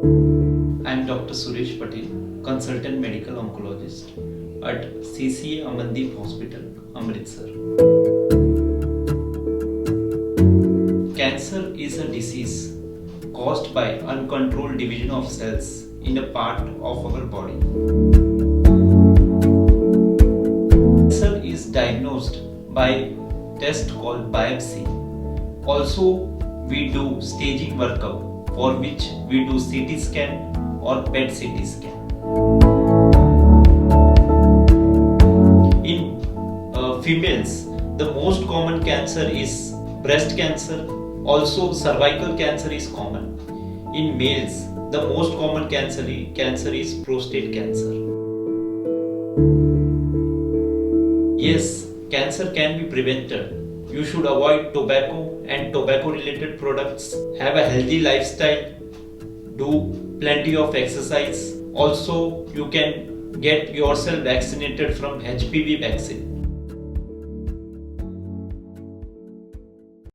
I am Dr. Suresh Patel, consultant medical oncologist at CCA Amandeep Hospital, Amritsar. Cancer is a disease caused by uncontrolled division of cells in a part of our body. Cancer is diagnosed by test called biopsy. Also, we do staging workup for which we do CT scan or PET CT scan. In females, the most common cancer is breast cancer. Also, cervical cancer is common. In males, the most common cancer is prostate cancer. Yes, cancer can be prevented. You should avoid tobacco and tobacco related products. Have a healthy lifestyle. Do plenty of exercise. Also, you can get yourself vaccinated from HPV vaccine.